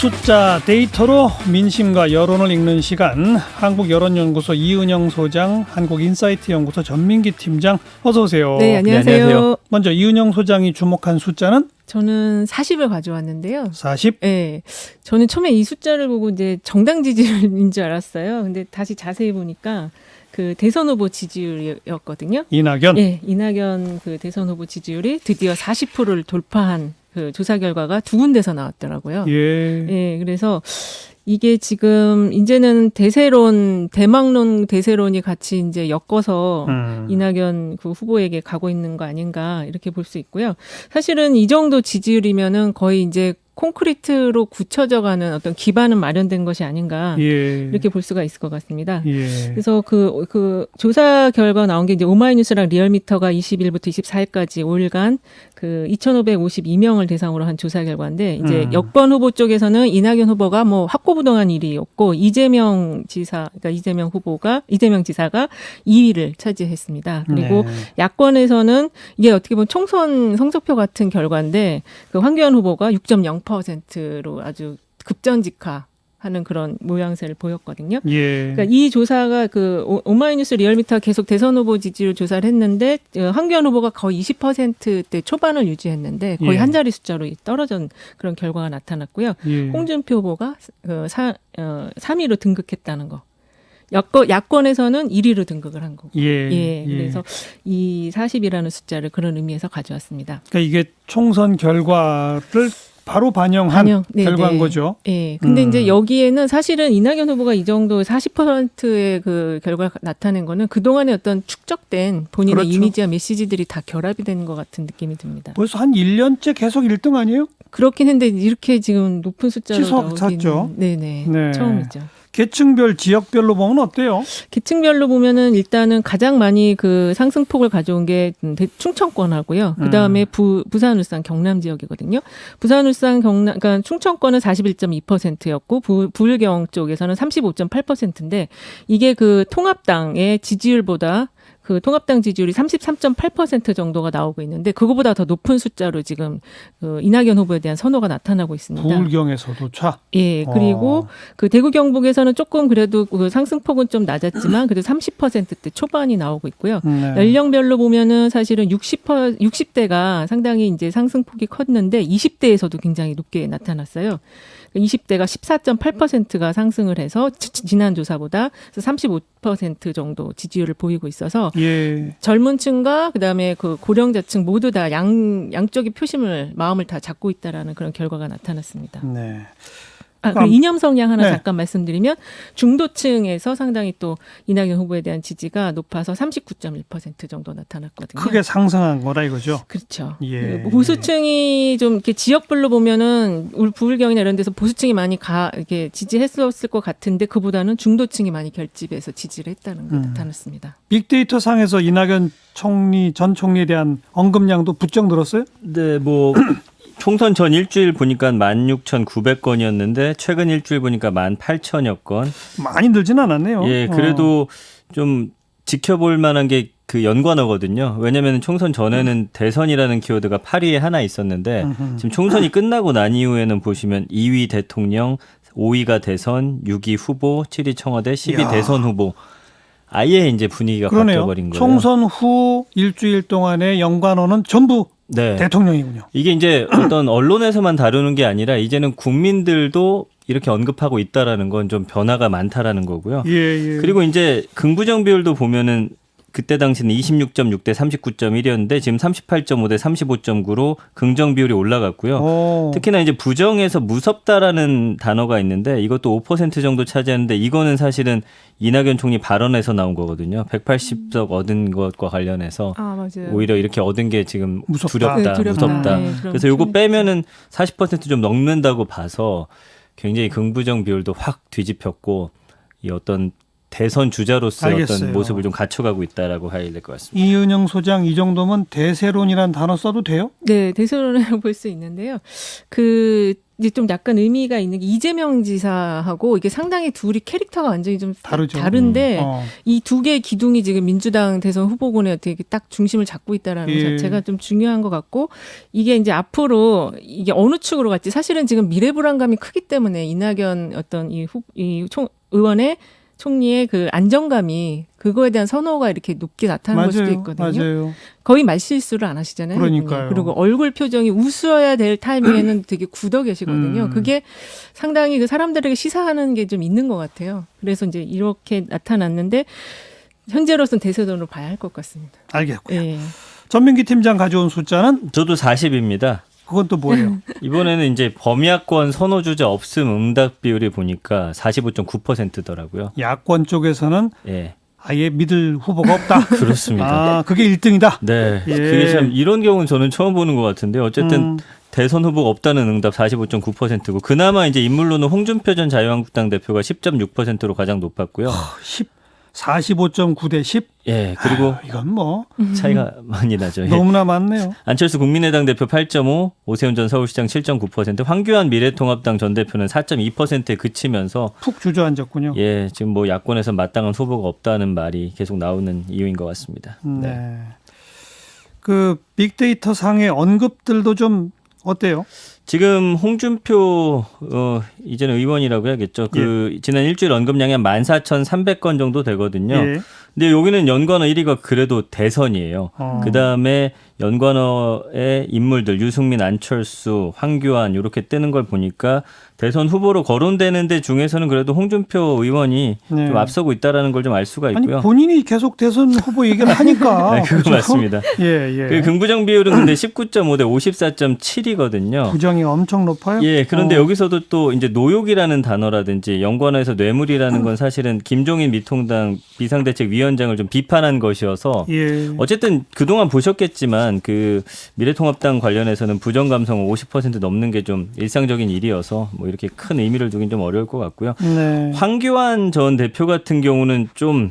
숫자 데이터로 민심과 여론을 읽는 시간, 한국여론연구소 이은영 소장, 한국인사이트연구소 전민기 팀장, 어서 오세요. 네, 안녕하세요. 네, 안녕하세요. 먼저 이은영 소장이 주목한 숫자는? 저는 40을 가져왔는데요. 40? 네, 저는 처음에 이 숫자를 보고 이제 정당 지지율인 줄 알았어요. 근데 다시 자세히 보니까 그 대선 후보 지지율이었거든요. 이낙연? 네, 이낙연 그 대선 후보 지지율이 드디어 40%를 돌파한 그 조사 결과가 두 군데서 나왔더라고요. 예. 예, 그래서 이게 지금 이제는 대망론 대세론이 같이 이제 엮어서 이낙연 그 후보에게 가고 있는 거 아닌가 이렇게 볼 수 있고요. 사실은 이 정도 지지율이면은 거의 이제 콘크리트로 굳혀져가는 어떤 기반은 마련된 것이 아닌가 예. 이렇게 볼 수가 있을 것 같습니다. 예. 그래서 그 조사 결과 나온 게 이제 오마이뉴스랑 리얼미터가 20일부터 24일까지 5일간 그 2,552명을 대상으로 한 조사 결과인데 이제 여권 후보 쪽에서는 이낙연 후보가 뭐 확고부동한 1위였고 이재명 지사가 2위를 차지했습니다. 그리고 네. 야권에서는 이게 어떻게 보면 총선 성적표 같은 결과인데 그 황교안 후보가 6.0%로 아주 급전직하 하는 그런 모양새를 보였거든요. 예. 그러니까 이 조사가 그 오마이뉴스 리얼미터가 계속 대선 후보 지지율 조사를 했는데 황교안 후보가 거의 20%대 초반을 유지했는데 거의 예. 한 자리 숫자로 떨어진 그런 결과가 나타났고요. 예. 홍준표 후보가 3위로 등극했다는 거. 야권에서는 1위로 등극을 한 거고. 예. 예. 그래서 이 40이라는 숫자를 그런 의미에서 가져왔습니다. 그러니까 이게 총선 결과를 바로 반영한 결과인 거죠. 예. 근데 이제 여기에는 사실은 이낙연 후보가 이 정도 40%의 그 결과가 나타낸 거는 그동안의 어떤 축적된 본인의 그렇죠. 이미지와 메시지들이 다 결합이 되는 것 같은 느낌이 듭니다. 벌써 한 1년째 계속 1등 아니에요? 그렇긴 한데 이렇게 지금 높은 숫자로 치솟았죠. 나오기는 네네. 네. 처음이죠. 계층별, 지역별로 보면 어때요? 계층별로 보면은 일단은 가장 많이 그 상승폭을 가져온 게 충청권하고요. 그 다음에 부산, 울산, 경남 지역이거든요. 부산, 울산, 경남, 그러니까 충청권은 41.2%였고 부울경 쪽에서는 35.8%인데 이게 그 통합당의 지지율보다 그 통합당 지지율이 33.8% 정도가 나오고 있는데 그거보다 더 높은 숫자로 지금 그 이낙연 후보에 대한 선호가 나타나고 있습니다. 부울경에서도 차. 예, 그리고 그 대구 경북에서는 조금 그래도 그 상승폭은 좀 낮았지만 그래도 30%대 초반이 나오고 있고요. 네. 연령별로 보면은 사실은 60대가 상당히 이제 상승폭이 컸는데 20대에서도 굉장히 높게 나타났어요. 20대가 14.8%가 상승을 해서 지난 조사보다 35% 정도 지지율을 보이고 있어서 예. 젊은 층과 그다음에 그 고령자층 모두 다 양쪽의 마음을 다 잡고 있다라는 그런 결과가 나타났습니다. 네. 그리고 이념 성향 하나 네. 잠깐 말씀드리면 중도층에서 상당히 또 이낙연 후보에 대한 지지가 높아서 39.1% 정도 나타났거든요. 크게 상승한 거라 이거죠. 그렇죠. 예. 보수층이 좀 이렇게 지역별로 보면은 부울경이나 이런 데서 보수층이 많이 이렇게 지지했었을 것 같은데 그보다는 중도층이 많이 결집해서 지지를 했다는 게 나타났습니다. 빅데이터 상에서 이낙연 전 총리에 대한 언급량도 부쩍 늘었어요? 네, 뭐 총선 전 일주일 보니까 16,900건이었는데 최근 일주일 보니까 18,000여 건. 많이 늘진 않았네요. 예, 그래도 좀 지켜볼 만한 게 그 연관어거든요. 왜냐하면 총선 전에는 대선이라는 키워드가 8위에 하나 있었는데 지금 총선이 끝나고 난 이후에는 보시면 2위 대통령, 5위가 대선, 6위 후보, 7위 청와대, 10위 이야. 대선 후보. 아예 이제 분위기가 그러네요. 바뀌어버린 거예요. 총선 후 일주일 동안의 연관어는 전부 네. 대통령이군요. 이게 이제 어떤 언론에서만 다루는 게 아니라 이제는 국민들도 이렇게 언급하고 있다라는 건 좀 변화가 많다라는 거고요. 예, 예. 그리고 이제 긍부정 비율도 보면은 그때 당시는 26.6대 39.1이었는데 지금 38.5대 35.9로 긍정 비율이 올라갔고요. 특히나 이제 부정에서 무섭다라는 단어가 있는데 이것도 5% 정도 차지하는데 이거는 사실은 이낙연 총리 발언에서 나온 거거든요. 180석 얻은 것과 관련해서 맞아요. 오히려 이렇게 얻은 게 지금 무섭다. 두렵다, 무섭다. 네, 그래서 이거 빼면은 40% 좀 넘는다고 봐서 굉장히 긍부정 비율도 확 뒤집혔고 이 어떤 대선 주자로서의 알겠어요. 어떤 모습을 좀 갖춰가고 있다라고 해야 될 것 같습니다. 이은영 소장 이 정도면 대세론이라는 단어 써도 돼요? 네, 대선을 볼 수 있는데요. 이제 좀 약간 의미가 있는 게 이재명 지사하고 이게 상당히 둘이 캐릭터가 완전히 좀 다르죠. 다른데 이 두 개의 기둥이 지금 민주당 대선 후보군에 어떻게 딱 중심을 잡고 있다라는 것 자체가 좀 중요한 것 같고 이게 이제 앞으로 이게 어느 축으로 갈지 사실은 지금 미래 불안감이 크기 때문에 이낙연 어떤 의원의 총리의 그 안정감이 그거에 대한 선호가 이렇게 높게 나타나는 걸 수도 있거든요. 맞아요. 거의 말실수를 안 하시잖아요. 그러니까요. 그리고 얼굴 표정이 웃어야 될 타이밍에는 되게 굳어 계시거든요. 그게 상당히 그 사람들에게 시사하는 게 좀 있는 것 같아요. 그래서 이제 이렇게 나타났는데 현재로서는 대세론으로 봐야 할 것 같습니다. 알겠고요. 예. 전민기 팀장 가져온 숫자는 저도 40입니다. 그건 또 뭐예요? 이번에는 이제 범야권 선호주자 없음 응답 비율이 보니까 45.9%더라고요. 야권 쪽에서는 예. 아예 믿을 후보가 없다. 그렇습니다. 아, 그게 1등이다. 네. 예. 그게 참 이런 경우는 저는 처음 보는 것 같은데 어쨌든 대선 후보가 없다는 응답 45.9%고 그나마 이제 인물로는 홍준표 전 자유한국당 대표가 10.6%로 가장 높았고요. 45.9 대 10? 예. 그리고 이건 뭐 차이가 많이 나죠. 예. 너무나 많네요. 안철수 국민의당 대표 8.5, 오세훈 전 서울시장 7.9%, 황교안 미래통합당 전 대표는 4.2%에 그치면서 푹 주저앉았군요. 예, 지금 뭐 야권에서 마땅한 후보가 없다는 말이 계속 나오는 이유인 것 같습니다. 네. 그 빅데이터 상의 언급들도 좀 어때요? 지금 홍준표 이제는 의원이라고 해야겠죠. 지난 일주일 언급량이 한 14,300건 정도 되거든요. 예. 근데 여기는 연관어 1위가 그래도 대선이에요. 그다음에 연관어의 인물들 유승민, 안철수, 황교안 이렇게 뜨는 걸 보니까 대선 후보로 거론되는 데 중에서는 그래도 홍준표 의원이 네. 좀 앞서고 있다는 걸 좀 알 수가 있고요. 아니 본인이 계속 대선 후보 얘기를 하니까. 네, 그거 그렇죠? 맞습니다. 예. 그 긍부정 비율은 근데 19.5 대 54.7이거든요. 부정이 엄청 높아요? 예, 그런데 여기서도 또 이제 노욕이라는 단어라든지 연관어에서 뇌물이라는 건 사실은 김종인 미통당 비상대책위원장을 좀 비판한 것이어서 예. 어쨌든 그동안 보셨겠지만 그 미래통합당 관련해서는 부정 감성은 50% 넘는 게 좀 일상적인 일이어서 뭐 이렇게 큰 의미를 두긴 좀 어려울 것 같고요. 네. 황교안 전 대표 같은 경우는 좀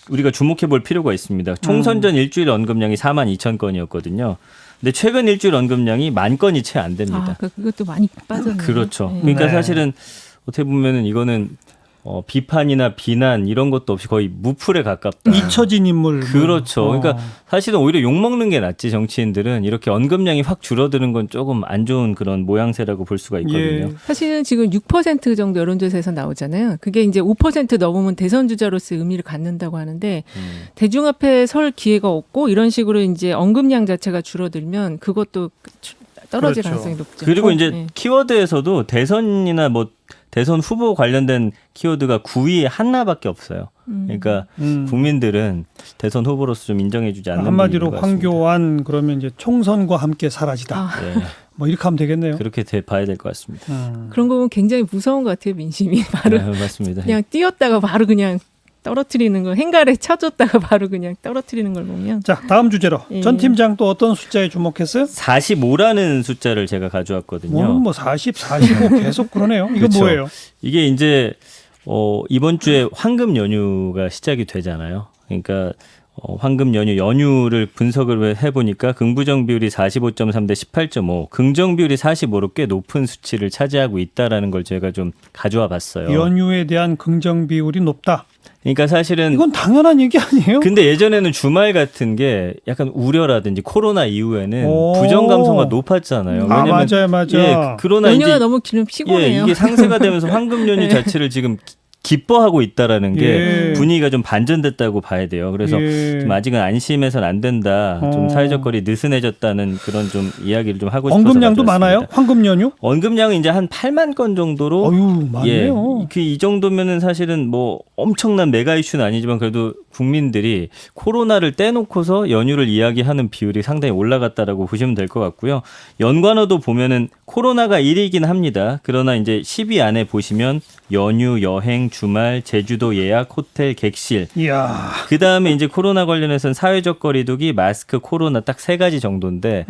우리가 주목해 볼 필요가 있습니다. 총선 전 일주일 언급량이 42,000건이었거든요. 근데 최근 일주일 언급량이 10,000건이 채 안 됩니다. 그것도 많이 빠졌네요. 그렇죠. 네. 그러니까 네. 사실은 어떻게 보면은 이거는 비판이나 비난 이런 것도 없이 거의 무풀에 가깝다. 잊혀진 인물. 그렇죠. 그러니까 사실은 오히려 욕먹는 게 낫지 정치인들은 이렇게 언급량이 확 줄어드는 건 조금 안 좋은 그런 모양새라고 볼 수가 있거든요. 예. 사실은 지금 6% 정도 여론조사에서 나오잖아요. 그게 이제 5% 넘으면 대선 주자로서의 의미를 갖는다고 하는데 대중 앞에 설 기회가 없고 이런 식으로 이제 언급량 자체가 줄어들면 그것도 떨어질 그렇죠. 가능성이 높죠. 그리고 이제 네. 키워드에서도 대선이나 뭐 대선 후보 관련된 키워드가 9위에 하나밖에 없어요. 그러니까 국민들은 대선 후보로서 좀 인정해주지 않는 한마디로 분인 것 같습니다. 황교안 그러면 이제 총선과 함께 사라지다. 네, 뭐 이렇게 하면 되겠네요. 그렇게 봐야 될 것 같습니다. 그런 거 보면 굉장히 무서운 것 같아요, 민심이. 바로 네, 맞습니다. 그냥 뛰었다가 바로 그냥 떨어뜨리는 거, 행가래 쳐줬다가 바로 그냥 떨어뜨리는 걸 보면. 자, 다음 주제로 예. 전 팀장 또 어떤 숫자에 주목했어요? 45라는 숫자를 제가 가져왔거든요. 오늘 뭐 40, 45 계속 그러네요. 이거 그렇죠. 뭐예요? 이게 이제 이번 주에 황금 연휴가 시작이 되잖아요. 그러니까 황금 연휴를 분석을 해보니까 긍부정 비율이 45.3 대 18.5, 긍정 비율이 45로 꽤 높은 수치를 차지하고 있다라는 걸 제가 좀 가져와 봤어요. 연휴에 대한 긍정 비율이 높다. 그러니까 사실은 이건 당연한 얘기 아니에요? 근데 예전에는 주말 같은 게 약간 우려라든지 코로나 이후에는 오. 부정 감성가 높았잖아요. 아, 왜냐면 맞아요. 예, 그러나 연휴가 이제 너무 길면 피곤해요. 이게 상쇄가 되면서 황금 연휴 네. 자체를 지금 기뻐하고 있다라는 게 예. 분위기가 좀 반전됐다고 봐야 돼요. 그래서 예. 좀 아직은 안심해서는 안 된다. 좀 사회적 거리 느슨해졌다는 그런 좀 이야기를 좀 하고 싶어서 언급량도 가져왔습니다. 많아요? 황금 연휴? 언급량은 이제 한 8만 건 정도로 어유 많네요. 이 정도면은 사실은 뭐 엄청난 메가 이슈는 아니지만 그래도 국민들이 코로나를 떼놓고서 연휴를 이야기하는 비율이 상당히 올라갔다라고 보시면 될 것 같고요. 연관어도 보면은 코로나가 1위이긴 합니다. 그러나 이제 10위 안에 보시면 연휴, 여행, 주말, 제주도 예약, 호텔, 객실. 이야. 그 다음에 이제 코로나 관련해서는 사회적 거리두기, 마스크, 코로나 딱 세 가지 정도인데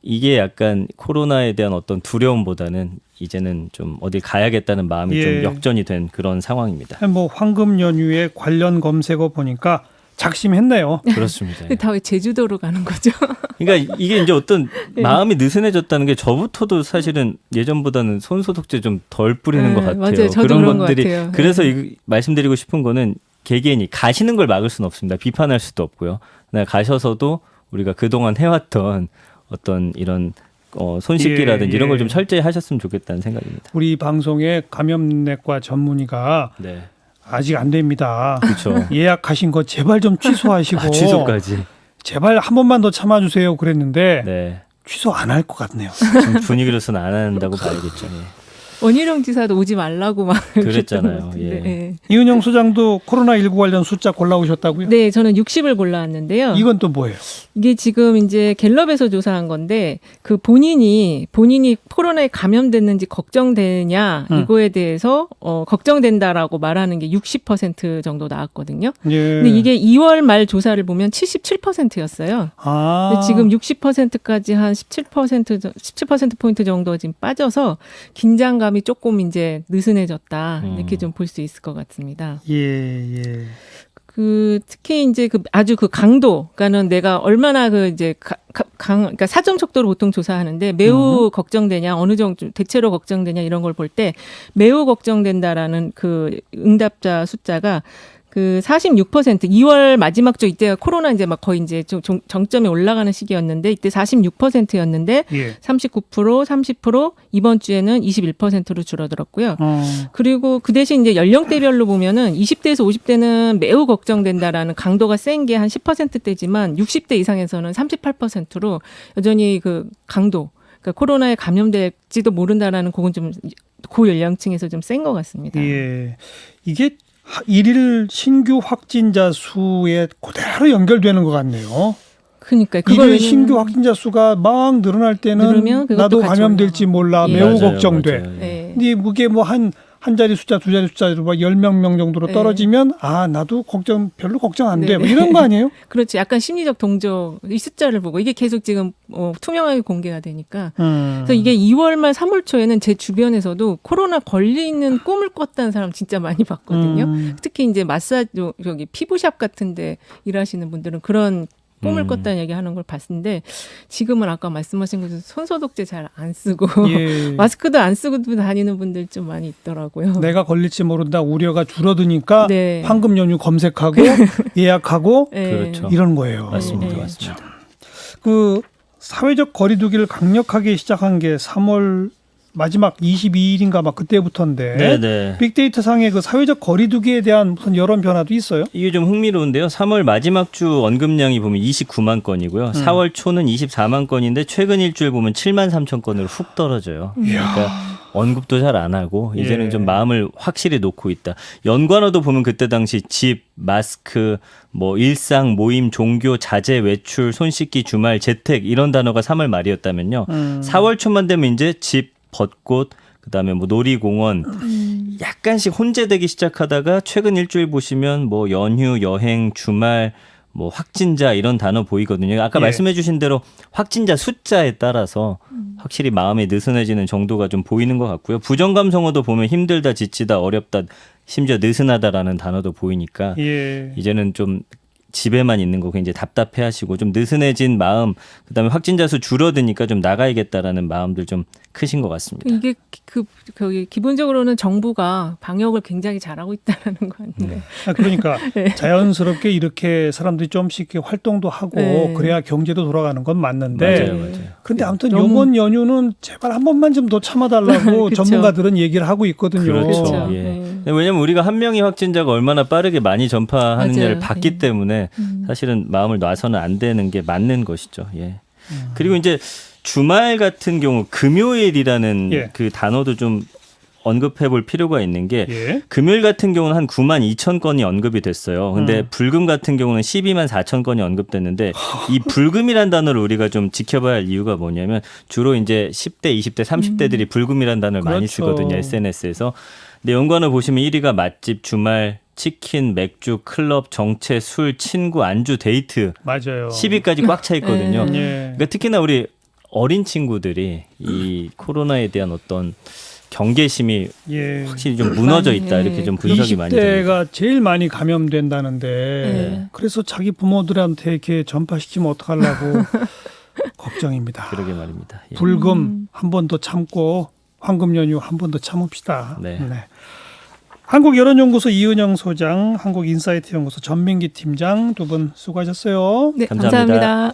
이게 약간 코로나에 대한 어떤 두려움보다는 이제는 좀 어딜 가야겠다는 마음이 좀 역전이 된 그런 상황입니다. 뭐 황금 연휴에 관련 검색어 보니까 작심했네요. 그렇습니다. 다 왜 제주도로 가는 거죠? 그러니까 이게 이제 어떤 마음이 느슨해졌다는 게 저부터도 사실은 예전보다는 손소독제 좀 덜 뿌리는 것 같아요. 맞아요. 저도 그런 그런 것들이 것 같아요. 그래서 말씀드리고 싶은 거는 개개인이 가시는 걸 막을 수는 없습니다. 비판할 수도 없고요. 가셔서도 우리가 그동안 해왔던 어떤 이런 손 씻기라든지 이런 걸 좀 철저히 하셨으면 좋겠다는 생각입니다. 우리 방송에 감염내과 전문의가 네. 아직 안 됩니다. 그렇죠. 예약하신 거 제발 좀 취소하시고 취소까지. 제발 한 번만 더 참아주세요 그랬는데 네. 취소 안 할 것 같네요. 지금 분위기로서는 안 한다고 봐야겠죠. 예. 원희룡 지사도 오지 말라고 막 그랬잖아요. 그랬던 것 같은데, 예. 이은영 소장도 코로나19 관련 숫자 골라오셨다고요? 네, 저는 60을 골라왔는데요. 이건 또 뭐예요? 이게 지금 이제 갤럽에서 조사한 건데 그 본인이 코로나에 감염됐는지 걱정되냐 이거에 대해서 걱정된다라고 말하는 게 60% 정도 나왔거든요. 예. 근데 이게 2월 말 조사를 보면 77%였어요. 아. 근데 지금 60%까지 한 17% 정도 지금 빠져서 긴장감이 조금 이제 느슨해졌다 이렇게 좀 볼 수 있을 것 같습니다. 예. 특히 이제 아주 강도, 그러니까는 내가 얼마나 그러니까 사정 척도로 보통 조사하는데 매우 걱정되냐, 어느 정도 대체로 걱정되냐 이런 걸 볼 때 매우 걱정된다라는 그 응답자 숫자가 46% 2월 마지막 주 이때가 코로나 이제 막 거의 이제 좀 정점에 올라가는 시기였는데 이때 46%였는데 예. 39%, 30% 이번 주에는 21%로 줄어들었고요. 그리고 그 대신 이제 연령대별로 보면은 20대에서 50대는 매우 걱정된다라는 강도가 센 게 한 10%대지만 60대 이상에서는 38%로 여전히 그 강도, 그러니까 코로나에 감염될지도 모른다라는 그건 좀 고연령층에서 좀 센 것 같습니다. 예. 이게 일일 신규 확진자 수에 그대로 연결되는 것 같네요. 그러니까 일일 신규 확진자 수가 막 늘어날 때는 나도 감염될지 몰라 매우 맞아요, 걱정돼. 맞아요. 네. 근데 이게 뭐 한 자리 숫자, 두 자리 숫자로 막 10명 정도로 떨어지면 나도 별로 걱정 안 돼. 뭐 이런 거 아니에요? 그렇지. 약간 심리적 동조, 이 숫자를 보고 이게 계속 지금 투명하게 공개가 되니까. 그래서 이게 2월 말 3월 초에는 제 주변에서도 코로나 걸리는 꿈을 꿨다는 사람 진짜 많이 봤거든요. 특히 이제 마사지, 피부샵 같은데 일하시는 분들은 그런 꿈을 꿨다는 얘기 하는 걸 봤는데 지금은 아까 말씀하신 것처럼 손소독제 잘 안 쓰고 마스크도 안 쓰고 다니는 분들 좀 많이 있더라고요. 내가 걸릴지 모른다 우려가 줄어드니까 네. 황금 연휴 검색하고 예약하고 그렇죠. 이런 거예요. 맞습니다. 맞습니다. 그 사회적 거리두기를 강력하게 시작한 게 3월 마지막 22일인가 막 그때부터인데 네네. 빅데이터 상의 그 사회적 거리두기에 대한 무슨 여론 변화도 있어요? 이게 좀 흥미로운데요. 3월 마지막 주 언급량이 보면 29만 건이고요. 4월 초는 24만 건인데 최근 일주일 보면 7만 3천 건으로 훅 떨어져요. 그러니까 언급도 잘 안 하고 이제는 좀 마음을 확실히 놓고 있다. 연관어도 보면 그때 당시 집, 마스크, 뭐 일상, 모임, 종교, 자제, 외출, 손 씻기, 주말, 재택 이런 단어가 3월 말이었다면요. 4월 초만 되면 이제 집, 벚꽃, 그다음에 뭐 놀이공원 약간씩 혼재되기 시작하다가 최근 일주일 보시면 뭐 연휴, 여행, 주말, 뭐 확진자 이런 단어 보이거든요. 아까 말씀해 주신 대로 확진자 숫자에 따라서 확실히 마음이 느슨해지는 정도가 좀 보이는 것 같고요. 부정감성어도 보면 힘들다, 지치다, 어렵다, 심지어 느슨하다라는 단어도 보이니까 이제는 좀 집에만 있는 거 굉장히 답답해하시고 좀 느슨해진 마음, 그다음에 확진자 수 줄어드니까 좀 나가야겠다라는 마음들 좀 크신 것 같습니다. 이게 기본적으로는 정부가 방역을 굉장히 잘하고 있다는 거 아닌가요? 그러니까 자연스럽게 이렇게 사람들이 좀씩 활동도 하고 그래야 경제도 돌아가는 건 맞는데 맞아요. 그런데 아무튼 이번 연휴는 제발 한 번만 좀 더 참아달라고 전문가들은 얘기를 하고 있거든요. 그렇죠. 왜냐하면 우리가 한 명의 확진자가 얼마나 빠르게 많이 전파하느냐를 봤기 때문에 사실은 마음을 놔서는 안 되는 게 맞는 것이죠. 그리고 이제 주말 같은 경우 금요일이라는 그 단어도 좀 언급해 볼 필요가 있는 게 금요일 같은 경우는 한 9만 2천 건이 언급이 됐어요. 근데 불금 같은 경우는 12만 4천 건이 언급됐는데 이 불금이란 단어를 우리가 좀 지켜봐야 할 이유가 뭐냐면 주로 이제 10대, 20대, 30대들이 불금이란 단어를 많이 쓰거든요. SNS에서. 근데 연관어 보시면 1위가 맛집, 주말, 치킨, 맥주, 클럽, 정체, 술, 친구, 안주, 데이트. 맞아요. 10위까지 꽉 차 있거든요. 그러니까 특히나 우리 어린 친구들이 이 코로나에 대한 어떤 경계심이 예. 확실히 좀 무너져 있다 이렇게 좀 분석이 많이 됩니다. 20대가 제일 많이 감염된다는데 네. 그래서 자기 부모들한테 이렇게 전파시키면 어떡하려고 걱정입니다. 그러게 말입니다. 예. 불금 한 번 더 참고 황금 연휴 한 번 더 참읍시다. 네. 한국여론연구소 이은영 소장, 한국인사이트 연구소 전민기 팀장 두 분 수고하셨어요. 네, 감사합니다. 감사합니다.